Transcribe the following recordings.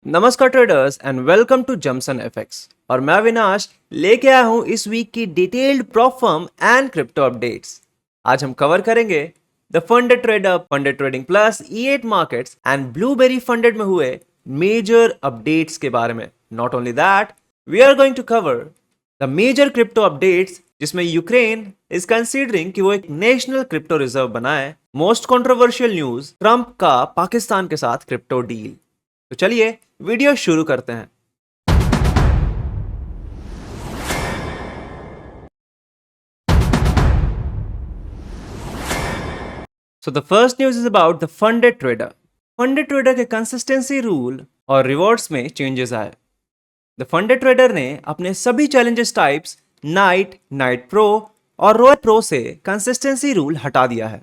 नमस्कार traders and welcome to Jamson FX. और मैं अविनाश लेके आया हूं इस वीक की detailed prop firm and crypto updates. आज हम कवर करेंगे the funded trader, funded trading plus, E8 markets and Blueberry funded में हुए मेजर अपडेट्स के बारे में। Not only that, we are going to cover the major crypto updates जिसमें Ukraine is considering कि वो एक नेशनल क्रिप्टो रिजर्व बनाए। मोस्ट कंट्रोवर्शियल न्यूज, ट्रंप का पाकिस्तान के साथ क्रिप्टो डील। तो चलिए वीडियो शुरू करते हैं। So the first news is about the funded trader. Funded trader के कंसिस्टेंसी रूल और रिवॉर्ड्स में चेंजेस आए। द फंडेड ट्रेडर ने अपने सभी challenges types night, night pro और रॉयल प्रो से कंसिस्टेंसी रूल हटा दिया है।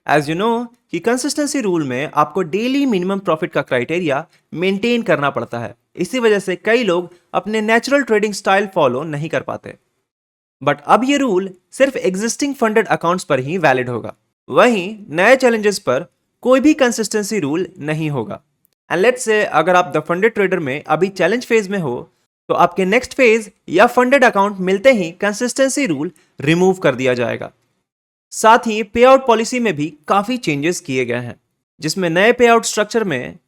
एज यू नो कि कंसिस्टेंसी रूल में आपको डेली मिनिमम प्रॉफिट का क्राइटेरिया मेंटेन करना पड़ता है। इसी वजह से कई लोग अपने नेचुरल ट्रेडिंग स्टाइल फॉलो नहीं कर पाते। बट अब ये रूल सिर्फ एग्जिस्टिंग फंडेड अकाउंट्स पर ही वैलिड होगा। वहीं नए चैलेंजेस पर कोई भी कंसिस्टेंसी रूल नहीं होगा। एंड लेट्स से अगर आप द फंडेड ट्रेडर में अभी चैलेंज फेज में हो तो आपके नेक्स्ट फेज या फंडेड अकाउंट मिलते ही कंसिस्टेंसी रूल रिमूव कर दिया जाएगा। साथ ही पे आउट पॉलिसी में भी काफी चेंजेस किए गए हैं, जिसमें नए पे आउट स्ट्रक्चर में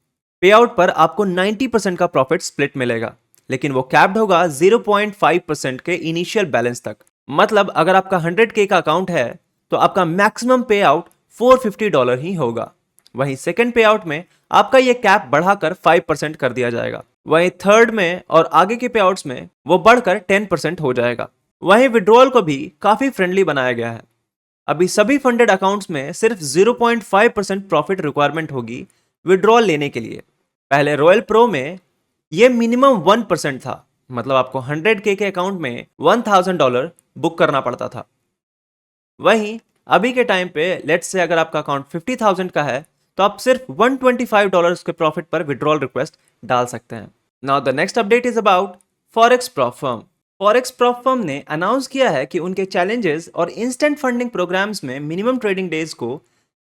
पे आउट पर आपको 90% का प्रॉफिट स्प्लिट मिलेगा, लेकिन वो कैप्ड होगा 0.5% के इनिशियल बैलेंस तक। मतलब अगर आपका 100K का अकाउंट है तो आपका मैक्सिमम पे आउट $450 ही होगा। वहीं सेकेंड पे आउट में आपका ये कैप बढ़ाकर 5% कर दिया जाएगा। वहीं थर्ड में और आगे के पे आउट्स में वो बढ़कर 10% हो जाएगा। वहीं विड्रॉल को भी काफी फ्रेंडली बनाया गया है। अभी सभी फंडेड अकाउंट्स में सिर्फ 0.5% प्रॉफिट रिक्वायरमेंट होगी विड्रॉल लेने के लिए। पहले रॉयल प्रो में यह मिनिमम 1% था, मतलब आपको 100K के अकाउंट में $1000 बुक करना पड़ता था। वहीं अभी के टाइम पे लेट्स से अगर आपका अकाउंट 50,000 का है तो आप सिर्फ $125 के प्रॉफिट पर विड्रॉल रिक्वेस्ट डाल सकते हैं। Now the next update is about forex prop firm. Forex prop firm ने अनाउंस किया है कि उनके चैलेंजेस और इंस्टेंट फंडिंग प्रोग्राम्स में मिनिमम ट्रेडिंग डेज को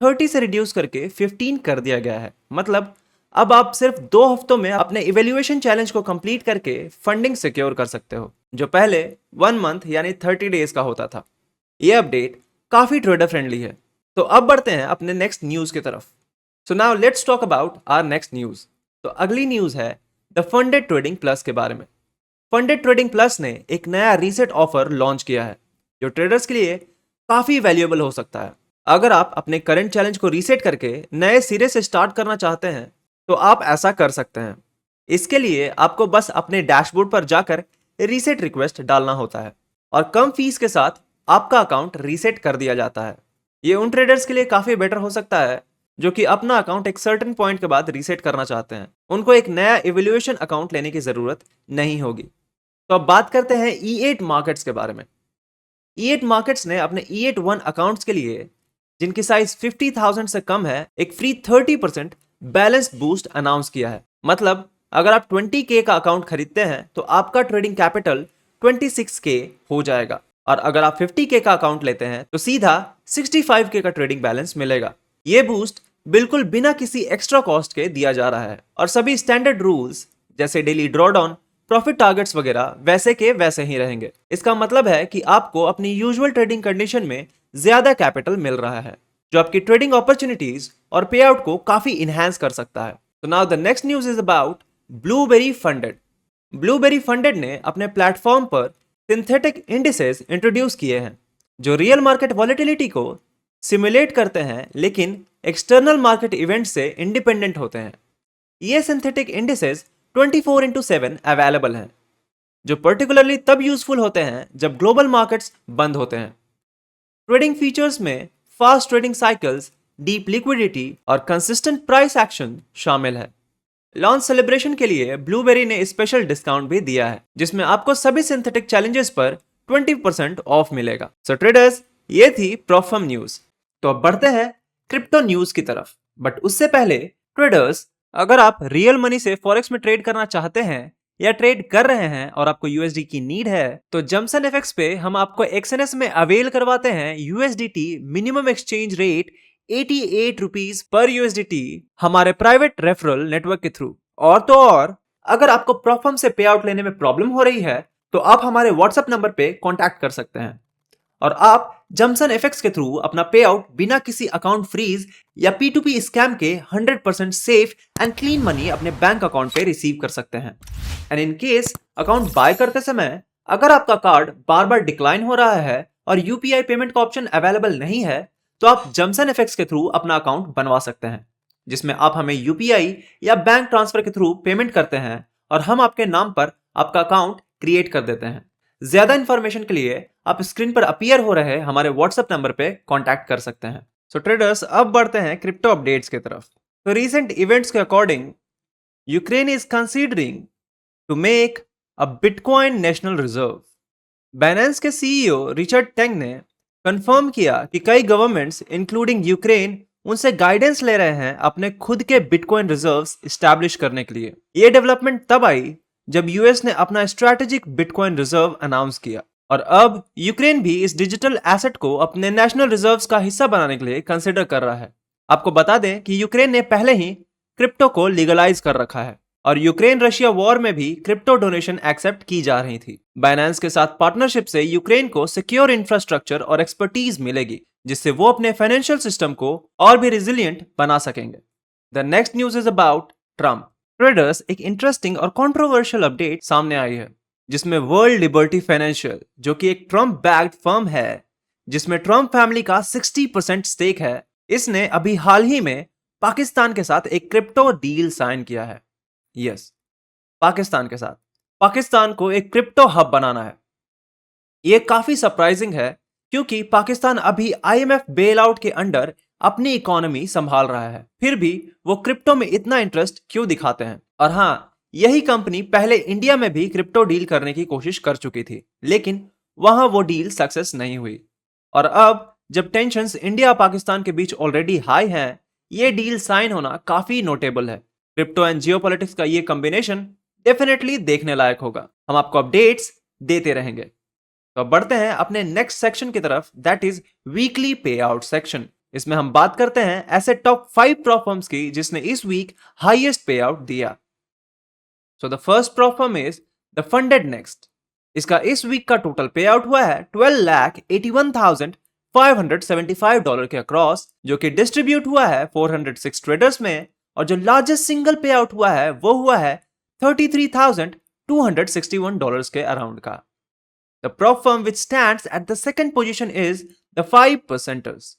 30 से रिड्यूस करके 15 कर दिया गया है। मतलब अब आप सिर्फ 2 हफ्तों में अपने इवेल्युएशन चैलेंज को कंप्लीट करके फंडिंग सिक्योर कर सकते हो, जो पहले 1 मंथ यानी 30 डेज का होता था। यह अपडेट काफी ट्रेडर फ्रेंडली है। तो अब बढ़ते हैं अपने नेक्स्ट न्यूज की तरफ। So now let's talk about our next news. तो अगली न्यूज है द फंडेड ट्रेडिंग प्लस के बारे में। फंडेड ट्रेडिंग प्लस ने एक नया रीसेट ऑफर लॉन्च किया है, जो ट्रेडर्स के लिए काफी वैल्यूएबल हो सकता है। अगर आप अपने करंट चैलेंज को रीसेट करके नए सिरे से स्टार्ट करना चाहते हैं तो आप ऐसा कर सकते हैं। इसके लिए आपको बस अपने डैशबोर्ड पर जाकर रीसेट रिक्वेस्ट डालना होता है और कम फीस के साथ आपका अकाउंट रीसेट कर दिया जाता है। ये उन ट्रेडर्स के लिए काफी बेटर हो सकता है जो कि अपना अकाउंट एक सर्टेन पॉइंट के बाद रीसेट करना चाहते हैं। उनको एक नया इवैल्यूएशन अकाउंट लेने की जरूरत नहीं होगी। तो अब बात करते हैं E8 मार्केट्स के बारे में। E8 मार्केट्स ने अपने E8 वन अकाउंट्स के लिए, जिनकी साइज 50,000 से कम है, एक फ्री 30% बैलेंस बूस्ट अनाउंस किया है। मतलब अगर आप 20K का अकाउंट खरीदते हैं तो आपका ट्रेडिंग कैपिटल 26K हो जाएगा, और अगर आप 50K का अकाउंट लेते हैं तो सीधा 65K का ट्रेडिंग बैलेंस मिलेगा। ये बूस्ट बिल्कुल बिना किसी एक्स्ट्रा कॉस्ट के दिया जा रहा है और सभी स्टैंडर्ड रूल्स जैसे डेली ड्रॉडाउन, प्रॉफिट टारगेट्स वगैरह वैसे के वैसे ही रहेंगे। इसका मतलब है कि आपको अपनी यूजुअल ट्रेडिंग कंडीशन में ज्यादा कैपिटल मिल रहा है, जो आपकी ट्रेडिंग अपॉर्चुनिटीज और पे आउट को काफी इनहैंस कर सकता है। तो now the next news is about blueberry funded. Blueberry funded ने अपने प्लेटफॉर्म पर सिंथेटिक इंडिसेस इंट्रोड्यूस किए हैं, जो रियल मार्केट वॉलेटिलिटी को सिमुलेट करते हैं लेकिन एक्सटर्नल मार्केट इवेंट से इंडिपेंडेंट होते हैं। ये सिंथेटिक इंडिसेस 24/7 अवेलेबल हैं, जो पर्टिकुलरली तब यूजफुल होते हैं जब ग्लोबल मार्केट्स बंद होते हैं। ट्रेडिंग फीचर्स में fast trading cycles, deep liquidity और कंसिस्टेंट प्राइस एक्शन शामिल है। लॉन्च सेलिब्रेशन के लिए ब्लूबेरी ने स्पेशल डिस्काउंट भी दिया है, जिसमें आपको सभी सिंथेटिक चैलेंजेस पर 20% ऑफ मिलेगा। सो ट्रेडर्स, ये थी प्रॉफम न्यूज। तो अब बढ़ते हैं क्रिप्टो न्यूज की तरफ। बट उससे पहले ट्रेडर्स, अगर आप रियल मनी से फॉरेक्स में ट्रेड करना चाहते हैं या ट्रेड कर रहे हैं और आपको यूएसडी की नीड है तो जमसन एफएक्स पे हम आपको एक्सएनएस में अवेल करवाते हैं USDT minimum exchange rate 88 rupees per USDT हमारे प्राइवेट रेफरल नेटवर्क के थ्रू। और तो और, अगर आपको प्रॉफर्म से पे आउट लेने में प्रॉब्लम हो रही है तो आप हमारे व्हाट्सएप नंबर पे कांटेक्ट कर सकते हैं और आप जमसन एफएक्स के थ्रू अपना पे आउट बिना किसी अकाउंट फ्रीज या P2P स्कैम के 100% सेफ एंड क्लीन मनी अपने बैंक अकाउंट पे रिसीव कर सकते हैं। And in case account by करते समय अगर आपका कार्ड बार बार डिक्लाइन हो रहा है और यूपीआई पेमेंट का ऑप्शन अवेलेबल नहीं है तो आप जमसन एफएक्स के थ्रू अपना अकाउंट बनवा सकते हैं, जिसमें आप हमें यूपीआई या बैंक ट्रांसफर के थ्रू पेमेंट करते हैं और हम आपके नाम पर आपका अकाउंट क्रिएट कर देते हैं। ज्यादा इंफॉर्मेशन के लिए आप स्क्रीन पर अपीयर हो रहे हमारे व्हाट्सएप नंबर पे कांटेक्ट कर सकते हैं। सो ट्रेडर्स, अब बढ़ते हैं क्रिप्टो अपडेट्स की तरफ। तो रीसेंट इवेंट्स के according Ukraine is considering to make a bitcoin national reserve. Binance के सीईओ रिचर्ड टेंग ने कंफर्म किया कि कई गवर्नमेंट्स इंक्लूडिंग यूक्रेन उनसे गाइडेंस ले रहे हैं अपने खुद के बिटकॉइन रिजर्व्स एस्टैब्लिश करने के लिए। यह डेवलपमेंट तब आई जब यूएस ने अपना स्ट्रैटेजिक बिटकॉइन रिजर्व अनाउंस किया और अब यूक्रेन भी इस डिजिटल एसेट को अपने नेशनल रिजर्व्स का हिस्सा बनाने के लिए कंसिडर कर रहा है। आपको बता दें कि यूक्रेन ने पहले ही क्रिप्टो को लीगलाइज कर रखा है और यूक्रेन रशिया वॉर में भी क्रिप्टो डोनेशन एक्सेप्ट की जा रही थी। बाइनेंस के साथ पार्टनरशिप से यूक्रेन को सिक्योर इंफ्रास्ट्रक्चर और एक्सपर्टीज मिलेगी जिससे वो अपने फाइनेंशियल सिस्टम को और भी रिजिलियंट बना सकेंगे। The next news is about Trump. Traders, एक इंटरेस्टिंग और कंट्रोवर्शियल अपडेट सामने आई है जिसमें वर्ल्ड लिबर्टी फाइनेंशियल, जो कि एक ट्रम्प बैक्ड फर्म है जिसमें ट्रम्प फैमिली का 60% स्टेक है, इसने अभी हाल ही में पाकिस्तान के साथ एक क्रिप्टो डील साइन किया है। यस, पाकिस्तान के साथ। पाकिस्तान को एक क्रिप्टो हब बनाना है। यह काफी सरप्राइजिंग है क्योंकि पाकिस्तान अभी आईएमएफ बेल आउट के अंडर अपनी इकोनॉमी संभाल रहा है, फिर भी वो क्रिप्टो में इतना इंटरेस्ट क्यों दिखाते हैं। और हाँ, यही कंपनी पहले इंडिया में भी क्रिप्टो डील करने की कोशिश कर चुकी थी, लेकिन वहां वो डील सक्सेस नहीं हुई। और अब जब टेंशंस इंडिया पाकिस्तान के बीच ऑलरेडी हाई हैं, ये डील साइन होना काफी नोटेबल है। क्रिप्टो एंड जियोपॉलिटिक्स का ये कॉम्बिनेशन डेफिनेटली देखने लायक होगा। हम आपको अपडेट्स देते रहेंगे। तो अब बढ़ते हैं अपने नेक्स्ट सेक्शन की तरफ, दैट इज वीकली पे आउट सेक्शन। इसमें हम बात करते हैं ऐसे टॉप 5 प्रॉ फर्म्स की जिसने इस वीक हाईएस्ट पे आउट दिया। सो द फर्स्ट प्रॉ firm is the funded next. इसका इस वीक का टोटल पे आउट हुआ है $12,81,575 के अक्रॉस, जो कि डिस्ट्रीब्यूट हुआ है 406 ट्रेडर्स में, और जो लार्जेस्ट सिंगल पे आउट हुआ है वो हुआ है $33,261 के अराउंड का। द प्रॉ firm which stands at the second position is the 5%ers।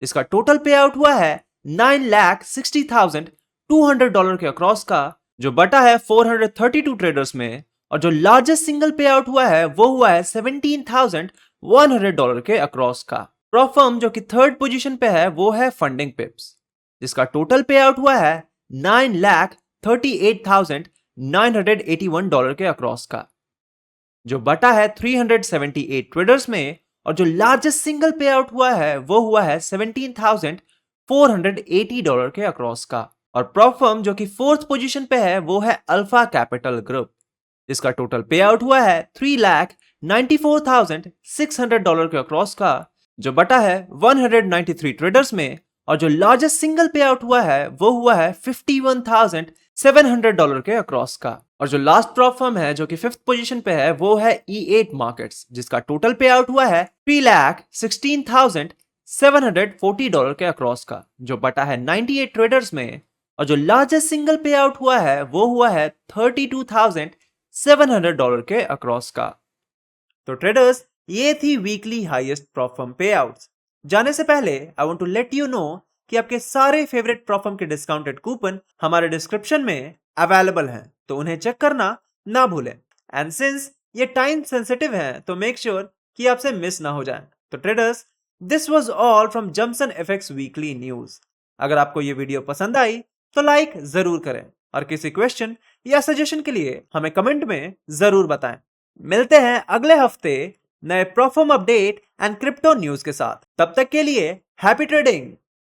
इसका टोटल पे आउट हुआ है $9,60,200 के अक्रॉस का, जो बटा है 432 ट्रेडर्स में, और जो लार्जेस्ट सिंगल पे आउट हुआ है वो हुआ है $17,100 के अक्रॉस का। प्रॉ फर्म जो कि थर्ड पोजीशन पे है वो है फंडिंग पिप्स, जिसका टोटल पे आउट हुआ है $9,38,981 के अक्रॉस का, जो बटा है 378 ट्रेडर्स में, और जो लार्जेस्ट सिंगल पे आउट हुआ है वो हुआ है $17,480 के अक्रॉस का। और प्रॉ फर्म जो कि फोर्थ पोजीशन पे है वो है अल्फा कैपिटल ग्रुप, जिसका टोटल पे आउट हुआ है $3,94,600 के अक्रॉस का, जो बटा है 193 ट्रेडर्स में, और जो लार्जेस्ट सिंगल पे आउट हुआ है वो हुआ है $51,700 के अक्रॉस का। और जो लास्ट प्रॉ फर्म है जो कि फिफ्थ पोजीशन पे है वो है E8 मार्केट्स, जिसका टोटल पे आउट हुआ है $3,16,740 के अक्रॉस का, जो बटा है 98 ट्रेडर्स में, और जो लार्जेस्ट सिंगल पे आउट हुआ है वो हुआ है $32,700 के अक्रॉस का। तो ट्रेडर्स, ये थी वीकली हाईएस्ट प्रॉ फर्म पे आउट्स। जाने से पहले I want to let you know कि आपके सारे फेवरेट प्रॉ फर्म के डिस्काउंटेड कूपन हमारे डिस्क्रिप्शन में अवेलेबल हैं, तो उन्हें चेक करना ना भूलें। एंड सिंस ये टाइम सेंसिटिव है तो मेक श्योर कि आपसे मिस ना हो जाए। तो traders, this was all from जमसन FX weekly news. अगर आपको ये वीडियो पसंद आई तो लाइक जरूर करें और किसी क्वेश्चन या सजेशन के लिए हमें कमेंट में जरूर बताएं। मिलते हैं अगले हफ्ते नए प्रॉ firm update and crypto news के साथ। तब तक के लिए हैप्पी ट्रेडिंग।